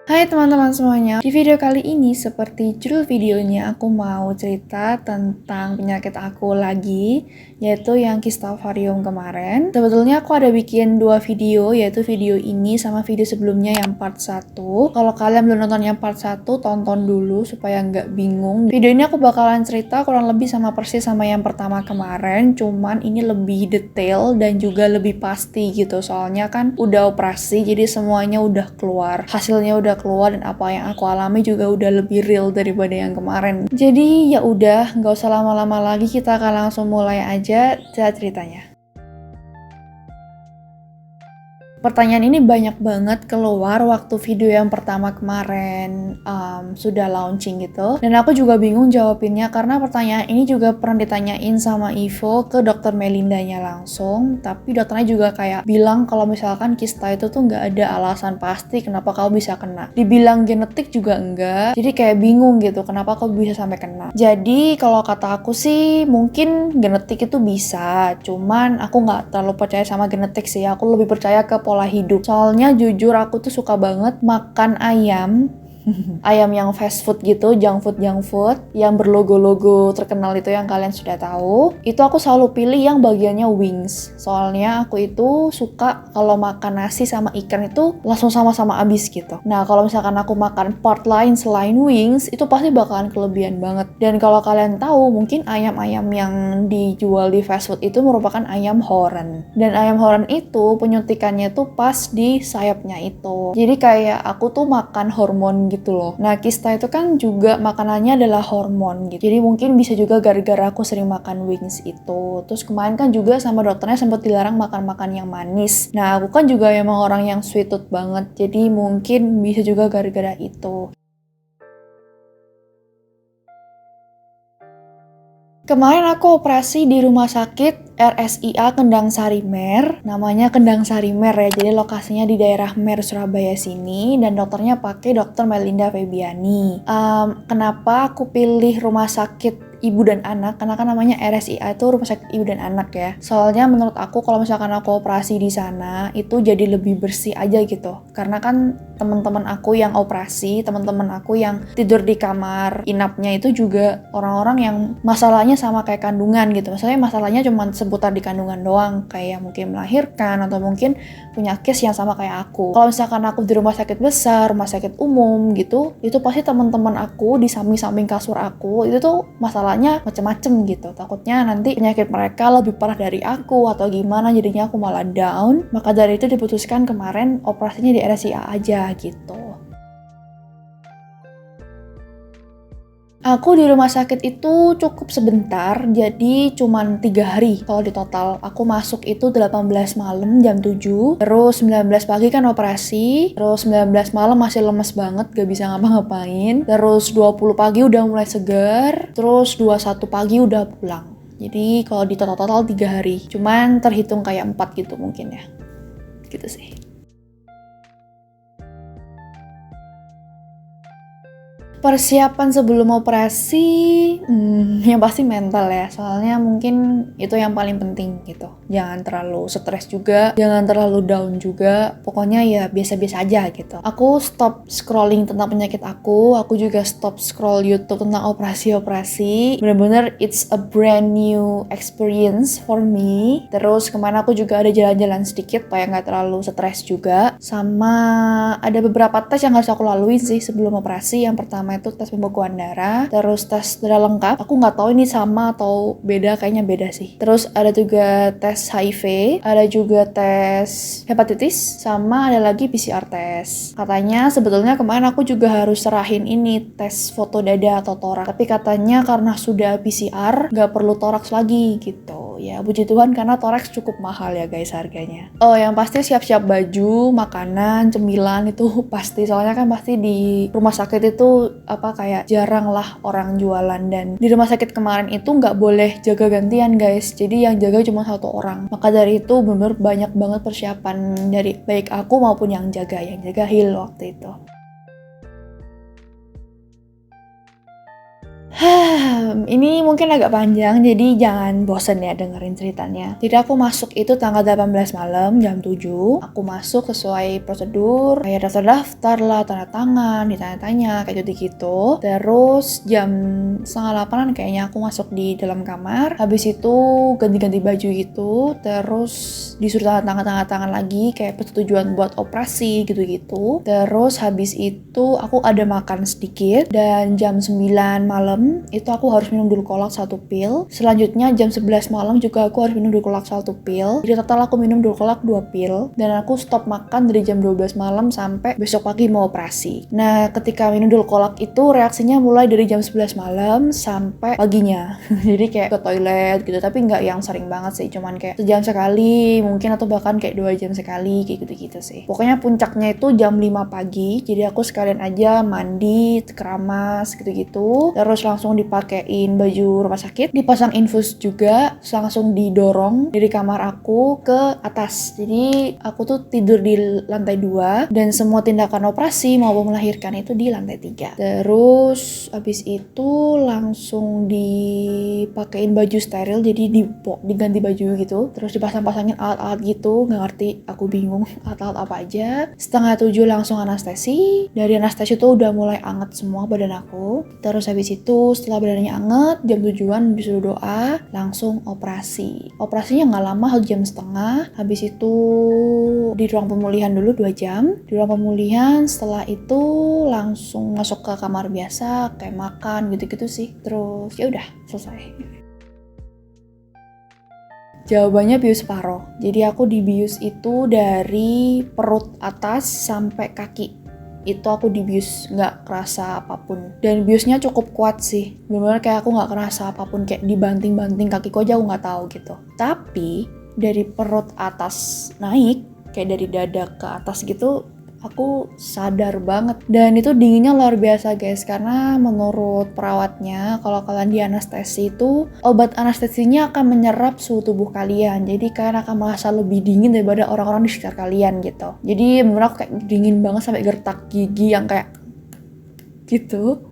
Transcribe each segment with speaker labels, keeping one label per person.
Speaker 1: Hai teman-teman semuanya, di video kali ini seperti judul videonya aku mau cerita tentang penyakit aku lagi, yaitu yang Kistofarium kemarin. Sebetulnya aku ada bikin 2 video, yaitu video ini sama video sebelumnya yang part 1. Kalau kalian belum nonton yang part 1, tonton dulu supaya nggak bingung. Video ini aku bakalan cerita kurang lebih sama persis sama yang pertama kemarin, cuman ini lebih detail dan juga lebih pasti gitu, soalnya kan udah operasi jadi semuanya udah keluar, hasilnya udah keluar dan apa yang aku alami juga udah lebih real daripada yang kemarin. Jadi ya udah, nggak usah lama-lama lagi, kita akan langsung mulai aja ceritanya. Pertanyaan ini banyak banget keluar waktu video yang pertama kemarin sudah launching gitu. Dan aku juga bingung jawabinnya karena pertanyaan ini juga pernah ditanyain sama Ivo ke dokter Melindanya langsung. Tapi dokternya juga kayak bilang kalau misalkan kista itu tuh nggak ada alasan pasti kenapa kamu bisa kena. Dibilang genetik juga enggak. Jadi kayak bingung gitu kenapa kamu bisa sampai kena. Jadi kalau kata aku sih mungkin genetik itu bisa. Cuman aku nggak terlalu percaya sama genetik sih. Aku lebih percaya ke pola hidup. Soalnya jujur aku tuh suka banget makan ayam. Ayam yang fast food gitu, junk food yang berlogo-logo terkenal itu yang kalian sudah tahu. Itu aku selalu pilih yang bagiannya wings. Soalnya aku itu suka kalau makan nasi sama ikan itu langsung sama-sama habis gitu. Nah, kalau misalkan aku makan part lain selain wings, itu pasti bakalan kelebihan banget. Dan kalau kalian tahu, mungkin ayam-ayam yang dijual di fast food itu merupakan ayam horen. Dan ayam horen itu penyuntikannya tuh pas di sayapnya itu. Jadi kayak aku tuh makan hormon gitu loh. Nah, kista itu kan juga makanannya adalah hormon gitu. Jadi mungkin bisa juga gara-gara aku sering makan wings itu. Terus kemarin kan juga sama dokternya sempat dilarang makan-makan yang manis. Nah, aku kan juga emang orang yang sweet tooth banget. Jadi mungkin bisa juga gara-gara itu. Kemarin aku operasi di rumah sakit RSIA Kendang Sari Mer, namanya Kendang Sari Mer ya, jadi lokasinya di daerah Mer, Surabaya sini, dan dokternya pakai dokter Melinda Febiani. Kenapa aku pilih rumah sakit ibu dan anak, karena kan namanya RSIA itu rumah sakit ibu dan anak ya. Soalnya menurut aku kalau misalkan aku operasi di sana itu jadi lebih bersih aja gitu. Karena kan teman-teman aku yang operasi, teman-teman aku yang tidur di kamar inapnya itu juga orang-orang yang masalahnya sama kayak kandungan gitu. Maksudnya masalahnya cuma seputar di kandungan doang, kayak mungkin melahirkan atau mungkin punya case yang sama kayak aku. Kalau misalkan aku di rumah sakit besar, rumah sakit umum gitu, itu pasti teman-teman aku di samping-samping kasur aku itu tuh masalahnya macem-macem gitu. Takutnya nanti penyakit mereka lebih parah dari aku atau gimana, jadinya aku malah down. Maka dari itu diputuskan kemarin operasinya di RSIA aja gitu. Aku di rumah sakit itu cukup sebentar, jadi cuman 3 hari kalau di total. Aku masuk itu 18 malam jam 7, terus 19 pagi kan operasi, terus 19 malam masih lemes banget, gak bisa ngapa-ngapain, terus 20 pagi udah mulai segar, terus 21 pagi udah pulang. Jadi kalau di total 3 hari, cuman terhitung kayak 4 gitu mungkin ya, gitu sih. Persiapan sebelum operasi, yang pasti mental ya. Soalnya mungkin itu yang paling penting gitu. Jangan terlalu stres juga, jangan terlalu down juga. Pokoknya ya biasa-biasa aja gitu. Aku stop scrolling tentang penyakit aku juga stop scroll YouTube tentang operasi-operasi. Bener-bener it's a brand new experience for me. Terus kemana aku juga ada jalan-jalan sedikit supaya nggak terlalu stres juga. Sama ada beberapa tes yang harus aku lalui sih sebelum operasi. Yang pertama itu tes pembekuan darah, terus tes darah lengkap. Aku nggak tahu ini sama atau beda, kayaknya beda sih. Terus ada juga tes HIV, ada juga tes hepatitis, sama ada lagi PCR tes. Katanya sebetulnya kemarin aku juga harus serahin ini tes foto dada atau toraks, tapi katanya karena sudah PCR nggak perlu toraks lagi gitu. Ya puji Tuhan karena toraks cukup mahal ya guys harganya. Oh yang pasti siap-siap baju, makanan, cemilan itu pasti. Soalnya kan pasti di rumah sakit itu kayak jarang lah orang jualan, dan di rumah sakit kemarin itu nggak boleh jaga gantian guys, jadi yang jaga cuma 1 orang. Maka dari itu bener banyak banget persiapan dari baik aku maupun yang jaga Hil waktu itu. Ini mungkin agak panjang, jadi jangan bosen ya dengerin ceritanya. Jadi aku masuk itu tanggal 18 malam jam 7. Aku masuk sesuai prosedur, kayak daftar-daftar lah, tanda tangan, ditanya-tanya, kayak gitu-gitu. Terus jam 7:30 kayaknya aku masuk di dalam kamar. Habis itu ganti-ganti baju gitu, terus disuruh tanda tangan lagi, kayak persetujuan buat operasi gitu-gitu. Terus habis itu aku ada makan sedikit, dan jam 9 malam itu aku harus minum dulu kolak 1 pil. Selanjutnya jam 11 malam juga aku harus minum dulu kolak 1 pil. Jadi total aku minum dulu kolak 2 pil. Dan aku stop makan dari jam 12 malam sampai besok pagi mau operasi. Nah, ketika minum dulu kolak itu reaksinya mulai dari jam 11 malam sampai paginya. Jadi kayak ke toilet gitu, tapi nggak yang sering banget sih. Cuman kayak sejam sekali mungkin, atau bahkan kayak 2 jam sekali, kayak gitu-gitu sih. Pokoknya puncaknya itu jam 5 pagi. Jadi aku sekalian aja mandi, keramas gitu-gitu. Terus langsung dipakein baju rumah sakit, dipasang infus juga, langsung didorong dari kamar aku ke atas. Jadi aku tuh tidur di lantai 2 dan semua tindakan operasi maupun melahirkan itu di lantai 3. Terus abis itu langsung dipakein baju steril, jadi diganti baju gitu. Terus dipasang-pasangin alat-alat gitu, nggak ngerti, aku bingung alat-alat apa aja. 6:30 langsung anestesi. Dari anestesi tuh udah mulai anget semua badan aku. Terus habis itu setelah badannya anget, jam 7-an disuruh doa, langsung operasi. Operasinya nggak lama, 1,5 jam. Habis itu di ruang pemulihan dulu 2 jam. Di ruang pemulihan, setelah itu langsung masuk ke kamar biasa, kayak makan gitu-gitu sih. Terus ya udah selesai. Jawabannya bius paruh. Jadi aku dibius itu dari perut atas sampai kaki. Itu aku dibius, nggak kerasa apapun. Dan biusnya cukup kuat sih. Bener-bener kayak aku nggak kerasa apapun, kayak dibanting-banting kakiku aja aku nggak tahu gitu. Tapi dari perut atas naik, kayak dari dada ke atas gitu, aku sadar banget. Dan itu dinginnya luar biasa guys, karena menurut perawatnya kalau kalian di anestesi itu obat anestesinya akan menyerap suhu tubuh kalian, jadi kalian akan merasa lebih dingin daripada orang-orang di sekitar kalian gitu. Jadi menurut aku kayak dingin banget sampai gertak gigi yang kayak gitu.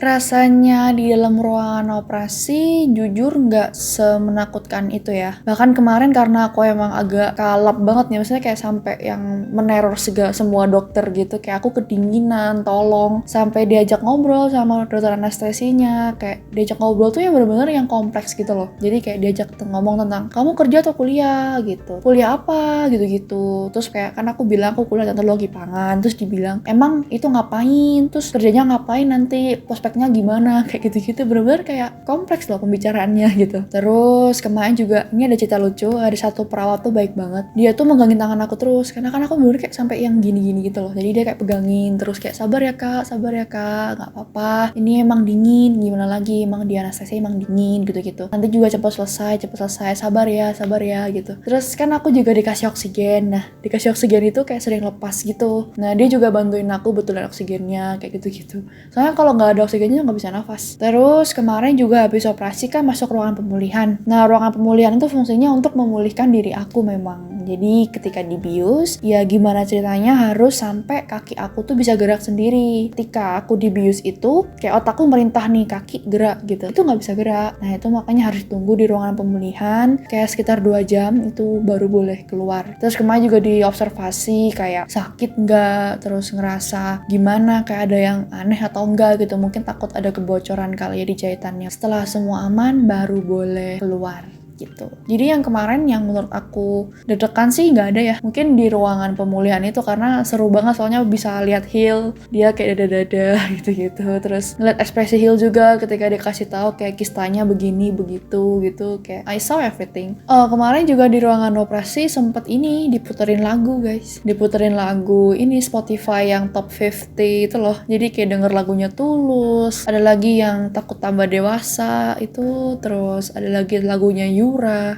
Speaker 1: Rasanya di dalam ruangan operasi jujur nggak semenakutkan itu ya. Bahkan kemarin karena aku emang agak kalap banget nih, maksudnya kayak sampai yang meneror semua dokter gitu. Kayak aku kedinginan, tolong. Sampai diajak ngobrol sama dokter anestesinya. Kayak diajak ngobrol tuh yang bener-bener yang kompleks gitu loh. Jadi kayak diajak ngomong tentang, kamu kerja atau kuliah gitu. Kuliah apa gitu-gitu. Terus kayak kan aku bilang aku kuliah teknologi pangan. Terus dibilang, emang itu ngapain? Terus kerjanya ngapain nanti? Prospeknya gimana, kayak gitu-gitu. Bener-bener kayak kompleks loh pembicaraannya gitu. Terus kemarin juga ini ada cerita lucu, ada satu perawat tuh baik banget, dia tuh megangin tangan aku terus, karena kan aku bener kayak sampai yang gini-gini gitu loh. Jadi dia kayak pegangin terus, kayak sabar ya kak, nggak apa-apa, ini emang dingin, gimana lagi, emang di anestesi emang dingin gitu-gitu, nanti juga cepet selesai, sabar ya gitu. Terus kan aku juga dikasih oksigen. Nah dikasih oksigen itu kayak sering lepas gitu. Nah dia juga bantuin aku betulin oksigennya kayak gitu-gitu, soalnya kalau nggak ada oksigennya nggak bisa nafas. Terus kemarin juga habis operasi kan masuk ruangan pemulihan. Nah ruangan pemulihan itu fungsinya untuk memulihkan diri aku memang. Jadi ketika dibius, ya gimana ceritanya harus sampai kaki aku tuh bisa gerak sendiri. Ketika aku dibius itu, kayak otakku merintah nih kaki gerak gitu, itu nggak bisa gerak. Nah itu makanya harus tunggu di ruangan pemulihan kayak sekitar 2 jam itu baru boleh keluar. Terus kemarin juga diobservasi kayak sakit nggak, terus ngerasa gimana, kayak ada yang aneh atau enggak gitu, mungkin takut ada kebocoran kali ya di jahitannya. Setelah semua aman baru boleh keluar gitu. Jadi yang kemarin yang menurut aku deg-degan sih nggak ada ya. Mungkin di ruangan pemulihan itu karena seru banget, soalnya bisa lihat Hill, dia kayak dada-dada gitu-gitu. Terus ngeliat ekspresi Hill juga ketika dia kasih tahu kayak kistanya begini begitu gitu, kayak I saw everything. Kemarin juga di ruangan operasi sempet ini diputerin lagu guys. Diputerin lagu ini Spotify yang top 50 itu loh. Jadi kayak denger lagunya Tulus, ada lagi yang Takut Tambah Dewasa itu, terus ada lagi lagunya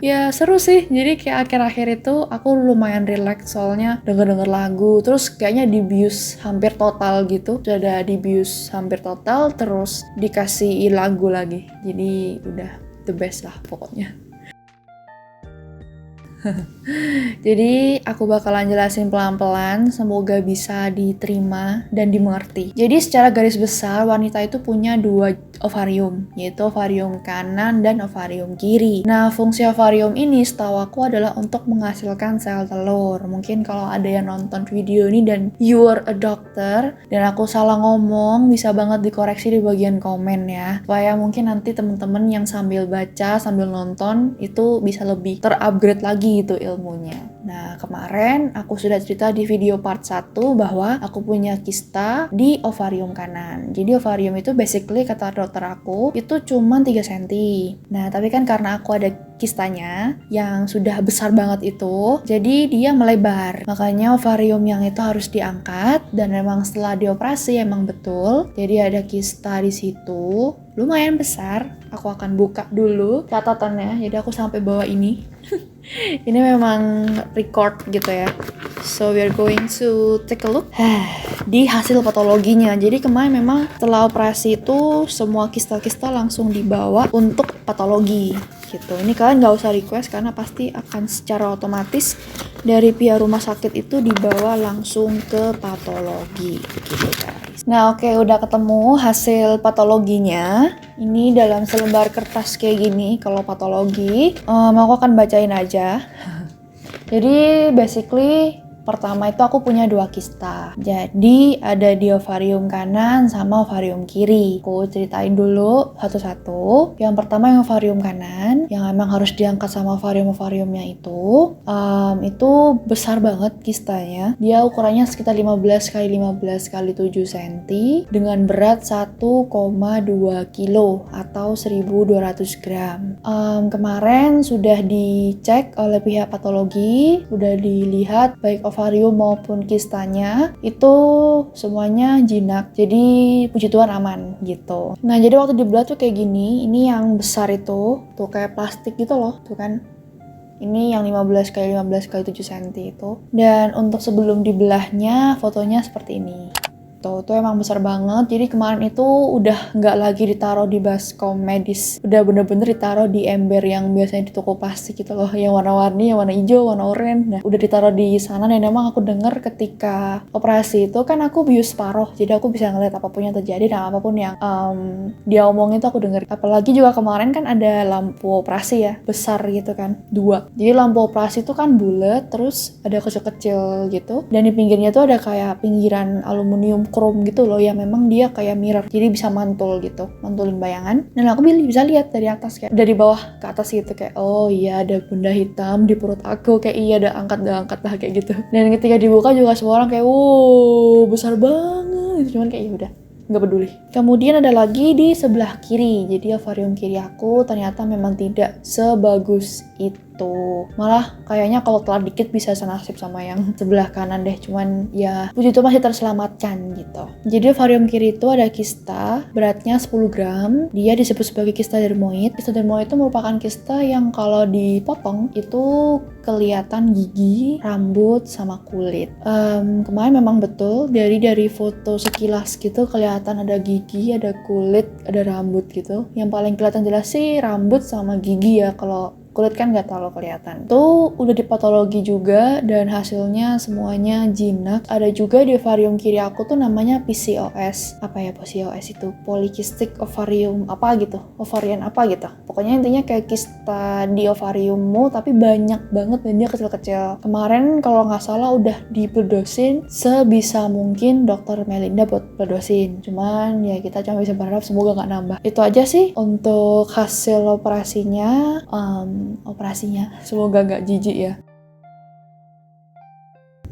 Speaker 1: Ya seru sih, jadi kayak akhir-akhir itu aku lumayan relax soalnya denger-denger lagu. Terus kayaknya dibius hampir total gitu, sudah dibius hampir total, terus dikasih lagu lagi. Jadi udah the best lah pokoknya. Jadi aku bakalan jelasin pelan-pelan, semoga bisa diterima dan dimengerti. Jadi secara garis besar wanita itu punya 2 ovarium, yaitu ovarium kanan dan ovarium kiri. Nah, fungsi ovarium ini setahu aku adalah untuk menghasilkan sel telur. Mungkin kalau ada yang nonton video ini dan you are a doctor dan aku salah ngomong, bisa banget dikoreksi di bagian komen ya. Supaya mungkin nanti teman-teman yang sambil baca, sambil nonton itu bisa lebih terupgrade lagi gitu ilmunya. Nah, kemarin aku sudah cerita di video part 1 bahwa aku punya kista di ovarium kanan. Jadi ovarium itu basically kata dokter aku itu cuma 3 cm. Nah, tapi kan karena aku ada kistanya yang sudah besar banget itu, jadi dia melebar. Makanya ovarium yang itu harus diangkat dan memang setelah dioperasi emang betul. Jadi ada kista di situ, lumayan besar. Aku akan buka dulu catatannya. Jadi aku sampai bawa ini. Ini memang record gitu ya. So we are going to take a look di hasil patologinya. Jadi kemarin memang setelah operasi itu semua kista-kista langsung dibawa untuk patologi gitu. Ini kalian nggak usah request karena pasti akan secara otomatis dari pihak rumah sakit itu dibawa langsung ke patologi gitu guys. Nah oke, udah ketemu hasil patologinya. Ini dalam selembar kertas kayak gini kalau patologi. Aku akan bacain aja. Jadi basically pertama itu aku punya 2 kista. Jadi ada di ovarium kanan sama ovarium kiri. Aku ceritain dulu satu-satu. Yang pertama yang ovarium kanan, yang emang harus diangkat sama ovariumnya itu besar banget kistanya. Dia ukurannya sekitar 15 x 15 x 7 cm dengan berat 1,2 kilo atau 1.200 gram. Kemarin sudah dicek oleh pihak patologi, sudah dilihat baik ovarium maupun kistanya itu semuanya jinak, jadi puji Tuhan aman gitu. Nah jadi waktu dibelah tuh kayak gini, ini yang besar itu tuh kayak plastik gitu loh, tuh kan. Ini yang 15 x 15 x 7 cm itu. Dan untuk sebelum dibelahnya fotonya seperti ini. Tuh emang besar banget. Jadi kemarin itu udah nggak lagi ditaruh di baskom medis, udah bener-bener ditaruh di ember yang biasanya di toko plastik gitu loh, yang warna-warni, yang warna hijau, warna oranye. Nah udah ditaruh di sana. Dan emang aku denger ketika operasi itu kan aku bius paruh, jadi aku bisa ngeliat apapun yang terjadi dan apapun yang dia omongin itu aku denger. Apalagi juga kemarin kan ada lampu operasi ya, besar gitu kan, 2. Jadi lampu operasi itu kan bulat, terus ada kecil-kecil gitu, dan di pinggirnya tuh ada kayak pinggiran aluminium chrome gitu loh, yang memang dia kayak mirror, jadi bisa mantul gitu, mantulin bayangan. Dan aku bisa lihat dari atas, kayak dari bawah ke atas gitu, kayak oh iya ada benda hitam di perut aku, kayak iya ada angkat lah kayak gitu. Dan ketika dibuka juga semua orang kayak wow besar banget, cuman kayak ya udah nggak peduli. Kemudian ada lagi di sebelah kiri. Jadi ovarium kiri aku ternyata memang tidak sebagus itu. Malah kayaknya kalau telat dikit bisa senasib sama yang sebelah kanan deh. Cuman ya puji Tuhan masih terselamatkan gitu. Jadi ovarium kiri itu ada kista beratnya 10 gram. Dia disebut sebagai kista dermoid. Kista dermoid itu merupakan kista yang kalau dipotong itu kelihatan gigi, rambut, sama kulit. Kemarin memang betul dari foto sekilas gitu kelihatan ada gigi, ada kulit, ada rambut gitu. Yang paling kelihatan jelas sih rambut sama gigi ya, kalau kulit kan nggak terlalu kelihatan. Tuh udah dipatologi juga dan hasilnya semuanya jinak. Ada juga di ovarium kiri aku tuh namanya PCOS. Apa ya PCOS itu? Polycystic ovarium apa gitu? Ovarian apa gitu? Pokoknya intinya kayak kista di ovariummu tapi banyak banget dan dia kecil-kecil. Kemarin kalau nggak salah udah dipledosin sebisa mungkin dokter Melinda buat pledosin. Cuman ya kita cuma bisa berharap semoga nggak nambah. Itu aja sih untuk hasil operasinya. Semoga nggak jijik ya.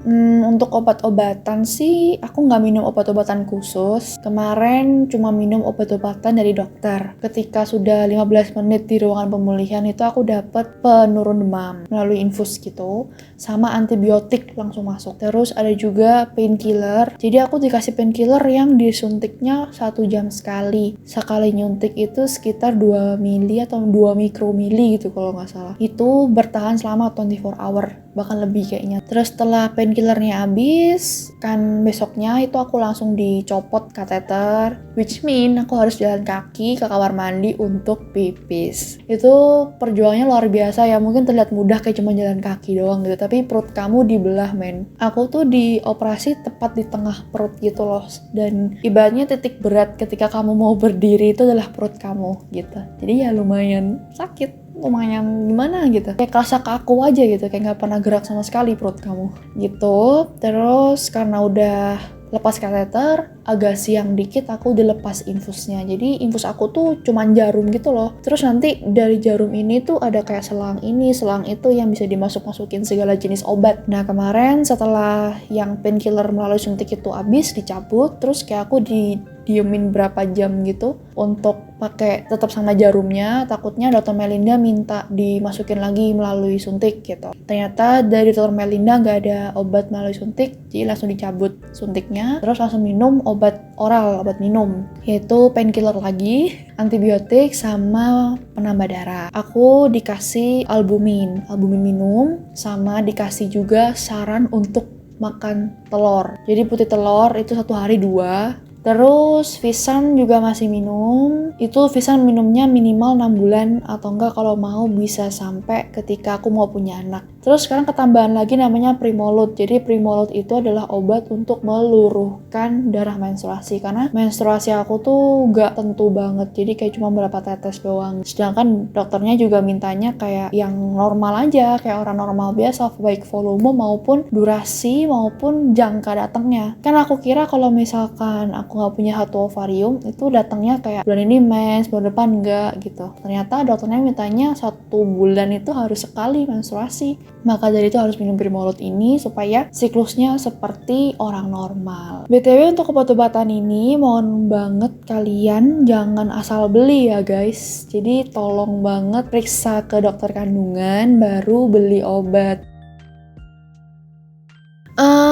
Speaker 1: Untuk obat-obatan sih aku nggak minum obat-obatan khusus. Kemarin cuma minum obat-obatan dari dokter. Ketika sudah 15 menit di ruangan pemulihan itu aku dapat penurun demam melalui infus gitu, sama antibiotik langsung masuk. Terus ada juga painkiller. Jadi aku dikasih painkiller yang disuntiknya 1 jam sekali. Sekali nyuntik itu sekitar 2 mili atau 2 mikromili gitu kalau nggak salah. Itu bertahan selama 24 hour. bahkan lebih kayaknya. Terus setelah painkillernya habis, kan besoknya itu aku langsung dicopot kateter, which mean aku harus jalan kaki ke kamar mandi untuk pipis. Itu perjuangannya luar biasa ya, mungkin terlihat mudah kayak cuma jalan kaki doang gitu, tapi perut kamu dibelah men. Aku tuh dioperasi tepat di tengah perut gitu loh, dan ibaratnya titik berat ketika kamu mau berdiri itu adalah perut kamu gitu. Jadi ya lumayan sakit, lumayan gimana gitu, kayak kerasa kaku aja gitu, kayak nggak pernah gerak sama sekali perut kamu gitu. Terus karena udah lepas kateter, agak siang dikit aku udah lepas infusnya. Jadi infus aku tuh cuman jarum gitu loh. Terus nanti dari jarum ini tuh ada kayak selang ini, selang itu yang bisa dimasuk-masukin segala jenis obat. Nah kemarin setelah yang painkiller melalui suntik itu habis dicabut, terus kayak aku diemin berapa jam gitu untuk pakai tetap sama jarumnya, takutnya dokter Melinda minta dimasukin lagi melalui suntik gitu. Ternyata dari dokter Melinda nggak ada obat melalui suntik, jadi langsung dicabut suntiknya, terus langsung minum obat oral, obat minum, yaitu painkiller lagi, antibiotik sama penambah darah. Aku dikasih albumin minum, sama dikasih juga saran untuk makan telur. Jadi putih telur itu 1 hari 2. Terus Visan juga masih minum. Itu Visan minumnya minimal 6 bulan atau enggak kalau mau bisa sampai ketika aku mau punya anak. Terus sekarang ketambahan lagi namanya Primolut. Jadi Primolut itu adalah obat untuk meluruhkan darah menstruasi, karena menstruasi aku tuh gak tentu banget. Jadi kayak cuma berapa tetes doang. Sedangkan dokternya juga mintanya kayak yang normal aja, kayak orang normal biasa, baik volume maupun durasi maupun jangka datangnya. Kan aku kira kalau misalkan aku gak punya satu ovarium itu datangnya kayak bulan ini mens, bulan depan enggak gitu. Ternyata dokternya mintanya 1 bulan itu harus sekali menstruasi. Maka dari itu harus minum Primolut ini supaya siklusnya seperti orang normal. BTW untuk obat-obatan ini mohon banget kalian jangan asal beli ya guys. Jadi tolong banget periksa ke dokter kandungan baru beli obat.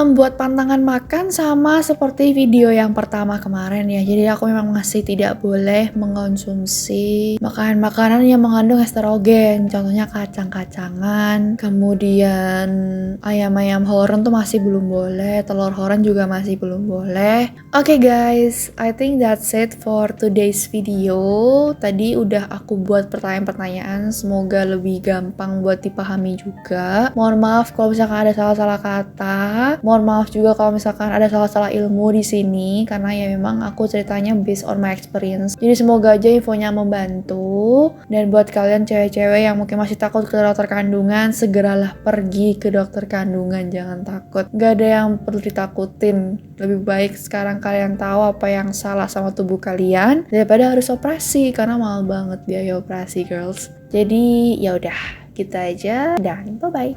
Speaker 1: Buat pantangan makan sama seperti video yang pertama kemarin ya. Jadi aku memang masih tidak boleh mengkonsumsi makanan-makanan yang mengandung estrogen. Contohnya kacang-kacangan, kemudian ayam-ayam horen tuh masih belum boleh, telur horen juga masih belum boleh. Oke guys, I think that's it for today's video. Tadi udah aku buat pertanyaan-pertanyaan, semoga lebih gampang buat dipahami juga. Mohon maaf kalau misalkan ada salah-salah kata. Mohon maaf juga kalau misalkan ada salah-salah ilmu di sini, karena ya memang aku ceritanya based on my experience. Jadi semoga aja infonya membantu. Dan buat kalian cewek-cewek yang mungkin masih takut ke dokter kandungan, segeralah pergi ke dokter kandungan, jangan takut. Gak ada yang perlu ditakutin. Lebih baik sekarang kalian tahu apa yang salah sama tubuh kalian daripada harus operasi, karena mahal banget biaya operasi girls. Jadi ya udah, gitu aja dan bye bye.